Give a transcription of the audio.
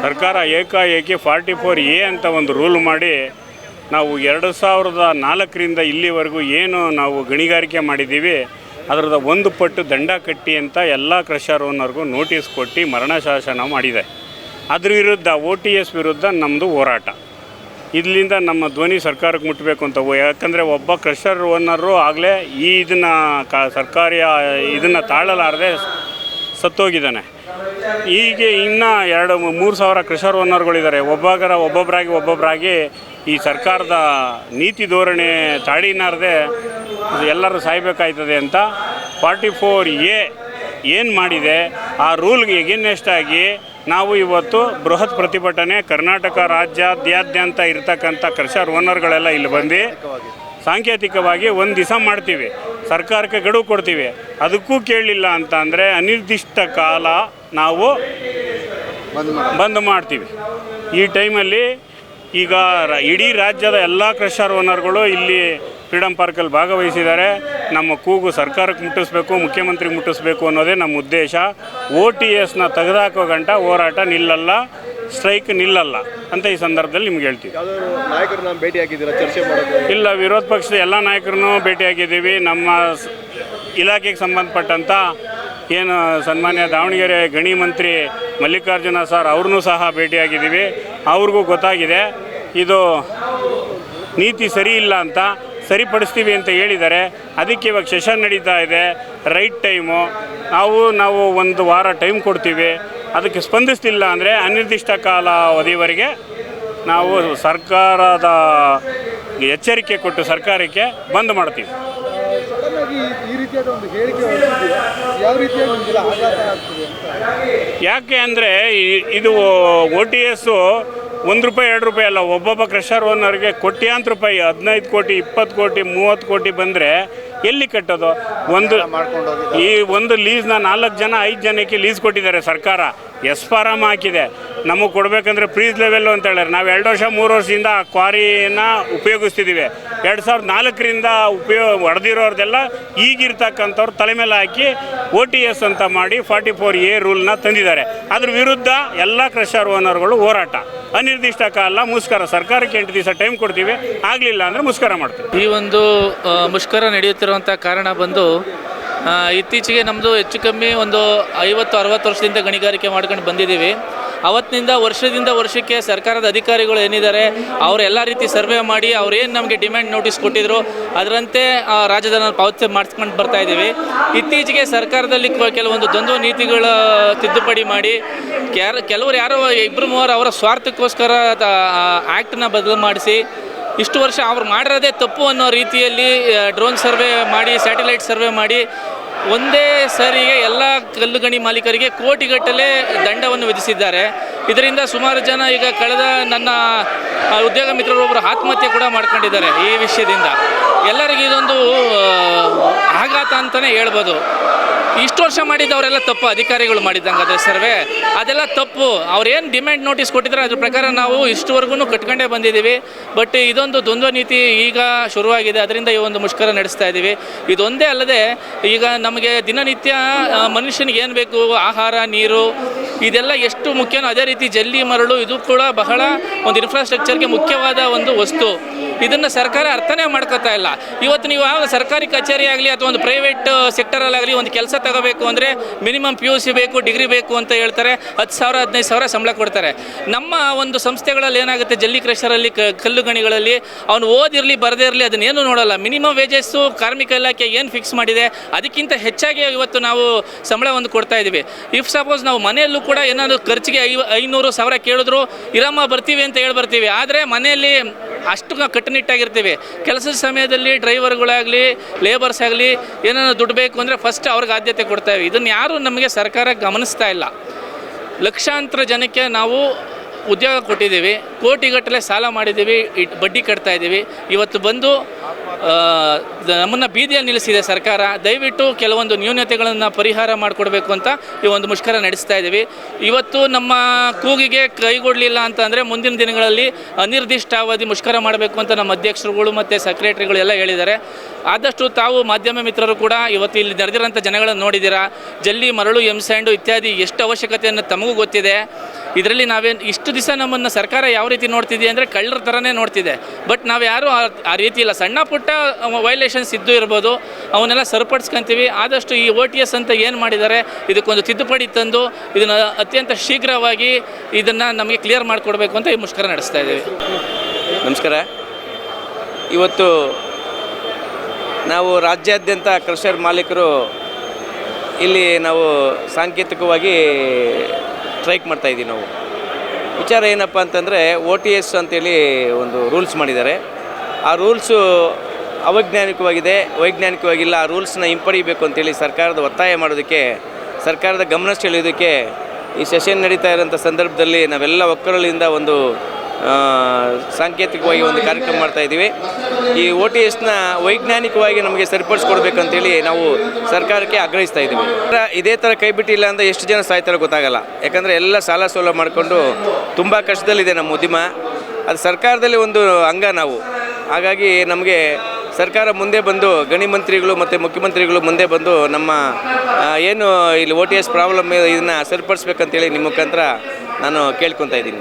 ಸರ್ಕಾರ ಏಕಾಏಕಿ 44A ಅಂತ ಒಂದು ರೂಲ್ ಮಾಡಿ ನಾವು 2004ರಿಂದ ಇಲ್ಲಿವರೆಗೂ ಏನು ನಾವು ಗಣಿಗಾರಿಕೆ ಮಾಡಿದ್ದೀವಿ ಅದರದ ಒಂದು ಪಟ್ಟು ದಂಡ ಕಟ್ಟಿ ಅಂತ ಎಲ್ಲ ಕ್ರಷರ್ ಓನರ್ಗೂ ನೋಟಿಸ್ ಕೊಟ್ಟು ಮರಣ ಶಾಸನ ಮಾಡಿದೆ. ಅದ್ರ ವಿರುದ್ಧ OTS ವಿರುದ್ಧ ನಮ್ಮದು ಹೋರಾಟ. ಇದರಿಂದ ನಮ್ಮ ಧ್ವನಿ ಸರ್ಕಾರಕ್ಕೆ ಮುಟ್ಟಬೇಕು ಅಂತ. ಯಾಕಂದರೆ ಒಬ್ಬ ಕ್ರಷರ್ ಓನರು ಆಗಲೇ ಇದನ್ನು ಸರ್ಕಾರಿ ಇದನ್ನು ತಾಳಲಾರದೆ ಸತ್ತೋಗಿದ್ದಾನೆ. ಹೀಗೆ ಇನ್ನೂ 2-3 ಸಾವಿರ ಕ್ರಷರ್ ಓನರ್ಗಳಿದ್ದಾರೆ. ಒಬ್ಬೊಬ್ಬರಾಗಿ ಈ ಸರ್ಕಾರದ ನೀತಿ ಧೋರಣೆ ತಾಡಿನಾರದೆ ಎಲ್ಲರೂ ಸಾಯಬೇಕಾಯ್ತದೆ ಅಂತ 44A ಏನು ಮಾಡಿದೆ ಆ ರೂಲ್ಗೆ ಎಗೇನೆಸ್ಟ್ ಆಗಿ ನಾವು ಇವತ್ತು ಬೃಹತ್ ಪ್ರತಿಭಟನೆ ಕರ್ನಾಟಕ ರಾಜ್ಯಾದ್ಯಂತ ಇರತಕ್ಕಂಥ ಕ್ರಷರ್ ಓನರ್ಗಳೆಲ್ಲ ಇಲ್ಲಿ ಬಂದು ಸಾಂಕೇತಿಕವಾಗಿ ಒಂದು ದಿವಸ ಮಾಡ್ತೀವಿ, ಸರ್ಕಾರಕ್ಕೆ ಗಡುವು ಕೊಡ್ತೀವಿ. ಅದಕ್ಕೂ ಕೇಳಲಿಲ್ಲ ಅಂತ ಅಂದರೆ ಅನಿರ್ದಿಷ್ಟ ಕಾಲ ನಾವು ಬಂದ್ ಮಾಡ್ತೀವಿ. ಈ ಟೈಮಲ್ಲಿ ಈಗ ಇಡೀ ರಾಜ್ಯದ ಎಲ್ಲ ಕ್ರಷರ್ ಓನರ್ಗಳು ಇಲ್ಲಿ ಫ್ರೀಡಮ್ ಪಾರ್ಕಲ್ಲಿ ಭಾಗವಹಿಸಿದ್ದಾರೆ. ನಮ್ಮ ಕೂಗು ಸರ್ಕಾರಕ್ಕೆ ಮುಟ್ಟಿಸ್ಬೇಕು, ಮುಖ್ಯಮಂತ್ರಿಗೆ ಮುಟ್ಟಿಸ್ಬೇಕು ಅನ್ನೋದೇ ನಮ್ಮ ಉದ್ದೇಶ. OTSನ ತೆಗೆದುಹಾಕೋ ಗಂಟ ಹೋರಾಟ ನಿಲ್ಲಲ್ಲ, ಸ್ಟ್ರೈಕ್ ನಿಲ್ಲಲ್ಲ ಅಂತ ಈ ಸಂದರ್ಭದಲ್ಲಿ ನಿಮ್ಗೆ ಹೇಳ್ತೀವಿ. ಇಲ್ಲ, ವಿರೋಧ ಪಕ್ಷದ ಎಲ್ಲ ನಾಯಕರನ್ನು ಭೇಟಿಯಾಗಿದ್ದೀವಿ. ನಮ್ಮ ಇಲಾಖೆಗೆ ಸಂಬಂಧಪಟ್ಟಂಥ ಏನು ಸನ್ಮಾನ್ಯ ದಾವಣಗೆರೆ ಗಣಿ ಮಂತ್ರಿ ಮಲ್ಲಿಕಾರ್ಜುನ ಸರ್ ಅವ್ರನ್ನೂ ಸಹ ಭೇಟಿಯಾಗಿದ್ದೀವಿ. ಅವ್ರಿಗೂ ಗೊತ್ತಾಗಿದೆ ಇದು ನೀತಿ ಸರಿ ಇಲ್ಲ ಅಂತ, ಸರಿಪಡಿಸ್ತೀವಿ ಅಂತ ಹೇಳಿದ್ದಾರೆ. ಅದಕ್ಕೆ ಇವಾಗ ಸೆಷನ್ ನಡೀತಾ ಇದೆ, ರೈಟ್ ಟೈಮು. ನಾವು ಒಂದು ವಾರ ಟೈಮ್ ಕೊಡ್ತೀವಿ. ಅದಕ್ಕೆ ಸ್ಪಂದಿಸ್ತಿಲ್ಲ ಅಂದರೆ ಅನಿರ್ದಿಷ್ಟ ಕಾಲ ಅವಧಿವರೆಗೆ ನಾವು ಸರ್ಕಾರದ ಎಚ್ಚರಿಕೆ ಕೊಟ್ಟು ಸರ್ಕಾರಕ್ಕೆ ಬಂದ್ ಮಾಡ್ತೀವಿ. ಯಾಕೆ ಅಂದರೆ ಇದು OTS ₹1 ₹2 ಅಲ್ಲ, ಒಬ್ಬೊಬ್ಬ ಕ್ರಷರ್ ಓನರ್ಗೆ ಕೋಟ್ಯಾಂತರ ರೂಪಾಯಿ, 15 ಕೋಟಿ 20 ಕೋಟಿ 30 ಕೋಟಿ ಬಂದರೆ ಎಲ್ಲಿ ಕಟ್ಟೋದು? ಒಂದು ಲೀಸ್ನ 4 ಜನ 5 ಜನಕ್ಕೆ ಲೀಸ್ ಕೊಟ್ಟಿದ್ದಾರೆ ಸರ್ಕಾರ. ಫಾರಮ್ ಹಾಕಿದೆ. ನಮಗೆ ಕೊಡಬೇಕಂದ್ರೆ ಫ್ರೀಸ್ ಲೆವೆಲ್ಲು ಅಂತ ಹೇಳ್ಯಾರ. ನಾವು 2 ವರ್ಷ 3 ವರ್ಷದಿಂದ ಆ ಕ್ವಾರಿನ ಉಪಯೋಗಿಸ್ತಿದ್ದೀವಿ. 2004ರಿಂದ ಹೊಡೆದಿರೋರ್ದೆಲ್ಲ ಈಗಿರ್ತಕ್ಕಂಥವ್ರು ತಲೆ ಮೇಲೆ ಹಾಕಿ OTS ಅಂತ ಮಾಡಿ 44A ರೂಲ್ನ ತಂದಿದ್ದಾರೆ. ಅದ್ರ ವಿರುದ್ಧ ಎಲ್ಲ ಕ್ರಷರ್ ಓನರ್ಗಳು ಹೋರಾಟ. ಅನಿರ್ದಿಷ್ಟ ಕಾಲ ಮುಷ್ಕರ. ಸರ್ಕಾರಕ್ಕೆ 8 ದಿವಸ ಟೈಮ್ ಕೊಡ್ತೀವಿ, ಆಗಲಿಲ್ಲ ಅಂದರೆ ಮುಷ್ಕರ ಮಾಡ್ತೀವಿ. ಈ ಒಂದು ಮುಷ್ಕರ ನಡೆಯುತ್ತಿರುವಂಥ ಕಾರಣ ಬಂದು ಇತ್ತೀಚೆಗೆ ನಮ್ಮದು ಹೆಚ್ಚು ಕಮ್ಮಿ ಒಂದು 50-60 ವರ್ಷದಿಂದ ಗಣಿಗಾರಿಕೆ ಮಾಡ್ಕೊಂಡು ಬಂದಿದ್ದೀವಿ. ಅವತ್ತಿನಿಂದ ವರ್ಷದಿಂದ ವರ್ಷಕ್ಕೆ ಸರ್ಕಾರದ ಅಧಿಕಾರಿಗಳು ಏನಿದ್ದಾರೆ ಅವರೆಲ್ಲ ರೀತಿ ಸರ್ವೆ ಮಾಡಿ ಅವ್ರೇನು ನಮಗೆ ಡಿಮ್ಯಾಂಡ್ ನೋಟಿಸ್ ಕೊಟ್ಟಿದ್ರು ಅದರಂತೆ ರಾಜಧನ ಪಾವತಿ ಮಾಡಿಸ್ಕೊಂಡು ಬರ್ತಾ ಇದ್ದೀವಿ. ಇತ್ತೀಚೆಗೆ ಸರ್ಕಾರದಲ್ಲಿ ಕೆಲವೊಂದು ದ್ವಂದ್ವ ನೀತಿಗಳ ತಿದ್ದುಪಡಿ ಮಾಡಿ ಕೆಲವರು ಯಾರೋ 2-3 ಅವರ ಸ್ವಾರ್ಥಕ್ಕೋಸ್ಕರ ಆ್ಯಕ್ಟನ್ನ ಬದಲು ಮಾಡಿಸಿ ಇಷ್ಟು ವರ್ಷ ಅವ್ರು ಮಾಡಿರೋದೇ ತಪ್ಪು ಅನ್ನೋ ರೀತಿಯಲ್ಲಿ ಡ್ರೋನ್ ಸರ್ವೆ ಮಾಡಿ, ಸ್ಯಾಟಲೈಟ್ ಸರ್ವೆ ಮಾಡಿ ಒಂದೇ ಸರಿಗೆ ಎಲ್ಲ ಕಲ್ಲು ಗಣಿ ಮಾಲೀಕರಿಗೆ ಕೋಟಿಗಟ್ಟಲೆ ದಂಡವನ್ನು ವಿಧಿಸಿದ್ದಾರೆ. ಇದರಿಂದ ಸುಮಾರು ಜನ ಈಗ ಕಳೆದ ನನ್ನ ಉದ್ಯೋಗ ಮಿತ್ರರೊಬ್ಬರು ಆತ್ಮಹತ್ಯೆ ಕೂಡ ಮಾಡ್ಕೊಂಡಿದ್ದಾರೆ. ಈ ವಿಷಯದಿಂದ ಎಲ್ಲರಿಗೂ ಇದೊಂದು ಆಘಾತ ಅಂತಲೇ ಹೇಳ್ಬೋದು. ಇಷ್ಟು ವರ್ಷ ಮಾಡಿದ್ದವರೆಲ್ಲ ತಪ್ಪು, ಅಧಿಕಾರಿಗಳು ಮಾಡಿದ್ದಂಗೆ ಅದೇ ಸರ್ವೆ ಅದೆಲ್ಲ ತಪ್ಪು. ಅವ್ರೇನು ಡಿಮ್ಯಾಂಡ್ ನೋಟಿಸ್ ಕೊಟ್ಟಿದ್ದಾರೆ ಅದ್ರ ಪ್ರಕಾರ ನಾವು ಇಷ್ಟುವರೆಗೂ ಕಟ್ಕೊಂಡೇ ಬಂದಿದ್ದೀವಿ. ಬಟ್ ಇದೊಂದು ದ್ವಂದ್ವ ನೀತಿ ಈಗ ಶುರುವಾಗಿದೆ, ಅದರಿಂದ ಈ ಒಂದು ಮುಷ್ಕರ ನಡೆಸ್ತಾ ಇದ್ದೀವಿ. ಇದೊಂದೇ ಅಲ್ಲದೆ ಈಗ ನಮಗೆ ದಿನನಿತ್ಯ ಮನುಷ್ಯನಿಗೆ ಏನು ಬೇಕು, ಆಹಾರ, ನೀರು, ಇದೆಲ್ಲ ಎಷ್ಟು ಮುಖ್ಯನೋ ಅದೇ ರೀತಿ ಜಲ್ಲಿ, ಮರಳು ಇದು ಕೂಡ ಬಹಳ ಒಂದು ಇನ್ಫ್ರಾಸ್ಟ್ರಕ್ಚರ್ಗೆ ಮುಖ್ಯವಾದ ಒಂದು ವಸ್ತು. ಇದನ್ನು ಸರ್ಕಾರ ಅರ್ಥನೇ ಮಾಡ್ಕೋತಾ ಇಲ್ಲ. ಇವತ್ತು ನೀವು ಯಾವ ಸರ್ಕಾರಿ ಕಚೇರಿ ಆಗಲಿ ಅಥವಾ ಒಂದು ಪ್ರೈವೇಟ್ ಸೆಕ್ಟರಲ್ಲಾಗಲಿ ಒಂದು ಕೆಲಸ ತಗೋಬೇಕು ಅಂದರೆ ಮಿನಿಮಮ್ PUC ಬೇಕು, ಡಿಗ್ರಿ ಬೇಕು ಅಂತ ಹೇಳ್ತಾರೆ. 10,000 15,000 ಸಂಬಳ ಕೊಡ್ತಾರೆ. ನಮ್ಮ ಒಂದು ಸಂಸ್ಥೆಗಳಲ್ಲಿ ಏನಾಗುತ್ತೆ, ಜಲ್ಲಿ ಕ್ರಷರಲ್ಲಿ ಕಲ್ಲು ಗಣಿಗಳಲ್ಲಿ ಅವನು ಓದಿರಲಿ ಬರದೇ ಇರಲಿ ಅದನ್ನೇನು ನೋಡೋಲ್ಲ. ಮಿನಿಮಮ್ ವೇಜಸ್ಸು ಕಾರ್ಮಿಕ ಇಲಾಖೆ ಏನು ಫಿಕ್ಸ್ ಮಾಡಿದೆ ಅದಕ್ಕಿಂತ ಹೆಚ್ಚಾಗಿ ಇವತ್ತು ನಾವು ಸಂಬಳ ಒಂದು ಕೊಡ್ತಾ ಇದ್ದೀವಿ. ಇಫ್ ಸಪೋಸ್ ನಾವು ಮನೆಯಲ್ಲೂ ಕೂಡ ಏನಾದರೂ ಖರ್ಚಿಗೆ 500,000 ಕೇಳಿದ್ರು ಇರಮ್ಮ ಬರ್ತೀವಿ ಅಂತ ಹೇಳಿ ಬರ್ತೀವಿ. ಆದರೆ ಮನೆಯಲ್ಲಿ ಅಷ್ಟು ಕಟ್ಟುನಿಟ್ಟಾಗಿರ್ತೀವಿ. ಕೆಲಸದ ಸಮಯದಲ್ಲಿ ಡ್ರೈವರ್ಗಳಾಗಲಿ ಲೇಬರ್ಸ್ ಆಗಲಿ ಏನಾದ್ರು ದುಡ್ಡು ಬೇಕು ಅಂದರೆ ಫಸ್ಟ್ ಅವ್ರಿಗೆ ಆದ್ಯತೆ ಕೊಡ್ತಾಯಿವಿ. ಇದನ್ನು ಯಾರೂ ನಮಗೆ ಸರ್ಕಾರ ಗಮನಿಸ್ತಾ ಇಲ್ಲ. ಲಕ್ಷಾಂತರ ಜನಕ್ಕೆ ನಾವು ಉದ್ಯೋಗ ಕೊಟ್ಟಿದ್ದೀವಿ, ಕೋಟಿಗಟ್ಟಲೆ ಸಾಲ ಮಾಡಿದ್ದೀವಿ, ಬಡ್ಡಿ ಕಟ್ತಾ ಇದ್ದೀವಿ. ಇವತ್ತು ಬಂದು ನಮ್ಮನ್ನು ಬೀದಿಯಲ್ಲಿ ನಿಲ್ಲಿಸಿದೆ ಸರ್ಕಾರ. ದಯವಿಟ್ಟು ಕೆಲವೊಂದು ನ್ಯೂನತೆಗಳನ್ನು ಪರಿಹಾರ ಮಾಡಿಕೊಡ್ಬೇಕು ಅಂತ ಈ ಒಂದು ಮುಷ್ಕರ ನಡೆಸ್ತಾ ಇದ್ದೀವಿ. ಇವತ್ತು ನಮ್ಮ ಕೂಗಿಗೆ ಕೈಗೊಡಲಿಲ್ಲ ಅಂತಂದರೆ ಮುಂದಿನ ದಿನಗಳಲ್ಲಿ ಅನಿರ್ದಿಷ್ಟಾವಧಿ ಮುಷ್ಕರ ಮಾಡಬೇಕು ಅಂತ ನಮ್ಮ ಅಧ್ಯಕ್ಷರುಗಳು ಮತ್ತು ಸೆಕ್ರೆಟರಿಗಳು ಎಲ್ಲ ಹೇಳಿದ್ದಾರೆ. ಆದಷ್ಟು ತಾವು ಮಾಧ್ಯಮ ಮಿತ್ರರು ಕೂಡ ಇವತ್ತು ಇಲ್ಲಿ ನಡೆದಿರೋಂಥ ಜನಗಳನ್ನು ನೋಡಿದ್ದೀರಾ. ಜಲ್ಲಿ, ಮರಳು, ಸ್ಯಾಂಡು ಇತ್ಯಾದಿ ಎಷ್ಟು ಅವಶ್ಯಕತೆಯನ್ನು ತಮಗೂ ಗೊತ್ತಿದೆ. ಇದರಲ್ಲಿ ನಾವೇನು ಇಷ್ಟು ದಿವಸ ನಮ್ಮನ್ನು ಸರ್ಕಾರ ಯಾವ ರೀತಿ ನೋಡ್ತಿದೆ ಅಂದರೆ ಕಳ್ಳರ ಥರನೇ ನೋಡ್ತಿದೆ. ಬಟ್ ನಾವು ಯಾರೂ ಆ ರೀತಿ ಇಲ್ಲ. ಸಣ್ಣ ಪುಟ್ಟ ವೈಲೇಷನ್ಸ್ ಇದ್ದು ಇರ್ಬೋದು, ಅವನ್ನೆಲ್ಲ ಸರಿಪಡಿಸ್ಕೊಂತೀವಿ. ಆದಷ್ಟು ಈ OTS ಅಂತ ಏನು ಮಾಡಿದ್ದಾರೆ ಇದಕ್ಕೊಂದು ತಿದ್ದುಪಡಿ ತಂದು ಇದನ್ನು ಅತ್ಯಂತ ಶೀಘ್ರವಾಗಿ ಇದನ್ನು ನಮಗೆ ಕ್ಲಿಯರ್ ಮಾಡಿಕೊಡ್ಬೇಕು ಅಂತ ಈ ಮುಷ್ಕರ ನಡೆಸ್ತಾ ಇದ್ದೀವಿ. ನಮಸ್ಕಾರ. ಇವತ್ತು ನಾವು ರಾಜ್ಯಾದ್ಯಂತ ಕ್ರಷರ್ ಮಾಲೀಕರು ಇಲ್ಲಿ ನಾವು ಸಾಂಕೇತಿಕವಾಗಿ ಸ್ಟ್ರೈಕ್ ಮಾಡ್ತಾಯಿದ್ದೀವಿ. ನಾವು ವಿಚಾರ ಏನಪ್ಪ ಅಂತಂದರೆ OTS ಅಂತೇಳಿ ಒಂದು ರೂಲ್ಸ್ ಮಾಡಿದ್ದಾರೆ. ಆ ರೂಲ್ಸು ವೈಜ್ಞಾನಿಕವಾಗಿಲ್ಲ. ಆ ರೂಲ್ಸ್ನ ಹಿಂಪಡಿಬೇಕು ಅಂತೇಳಿ ಸರ್ಕಾರದ ಒತ್ತಾಯ ಮಾಡೋದಕ್ಕೆ, ಸರ್ಕಾರದ ಗಮನ ಸೆಳೆಯೋದಕ್ಕೆ ಈ ಸೆಷನ್ ನಡೀತಾ ಇರೋಂಥ ಸಂದರ್ಭದಲ್ಲಿ ನಾವೆಲ್ಲ ಒಕ್ಕಲಿಂದ ಒಂದು ಸಾಂಕೇತಿಕವಾಗಿ ಒಂದು ಕಾರ್ಯಕ್ರಮ ಮಾಡ್ತಾಯಿದ್ದೀವಿ. ಈ OTSನ ವೈಜ್ಞಾನಿಕವಾಗಿ ನಮಗೆ ಸರಿಪಡಿಸ್ಕೊಡ್ಬೇಕಂತೇಳಿ ನಾವು ಸರ್ಕಾರಕ್ಕೆ ಆಗ್ರಹಿಸ್ತಾ ಇದ್ದೀವಿ. ಇದೇ ಥರ ಕೈ ಬಿಟ್ಟಿಲ್ಲ ಅಂದರೆ ಎಷ್ಟು ಜನ ಸಾಯ್ತಾರೋ ಗೊತ್ತಾಗಲ್ಲ. ಯಾಕಂದರೆ ಎಲ್ಲ ಸಾಲ ಸೋಲ ಮಾಡಿಕೊಂಡು ತುಂಬ ಕಷ್ಟದಲ್ಲಿದೆ ನಮ್ಮ ಉದ್ಯಮ. ಅದು ಸರ್ಕಾರದಲ್ಲಿ ಒಂದು ಅಂಗ ನಾವು. ಹಾಗಾಗಿ ನಮಗೆ ಸರ್ಕಾರ ಮುಂದೆ ಬಂದು ಗಣಿ ಮಂತ್ರಿಗಳು ಮತ್ತು ಮುಖ್ಯಮಂತ್ರಿಗಳು ಮುಂದೆ ಬಂದು ನಮ್ಮ ಏನು ಇಲ್ಲಿ OTS ಪ್ರಾಬ್ಲಮ್ ಇದನ್ನು ಸರಿಪಡಿಸ್ಬೇಕಂತೇಳಿ ನಿಮ್ಮ ಮುಖಾಂತರ ನಾನು ಕೇಳ್ಕೊತಾ ಇದ್ದೀನಿ.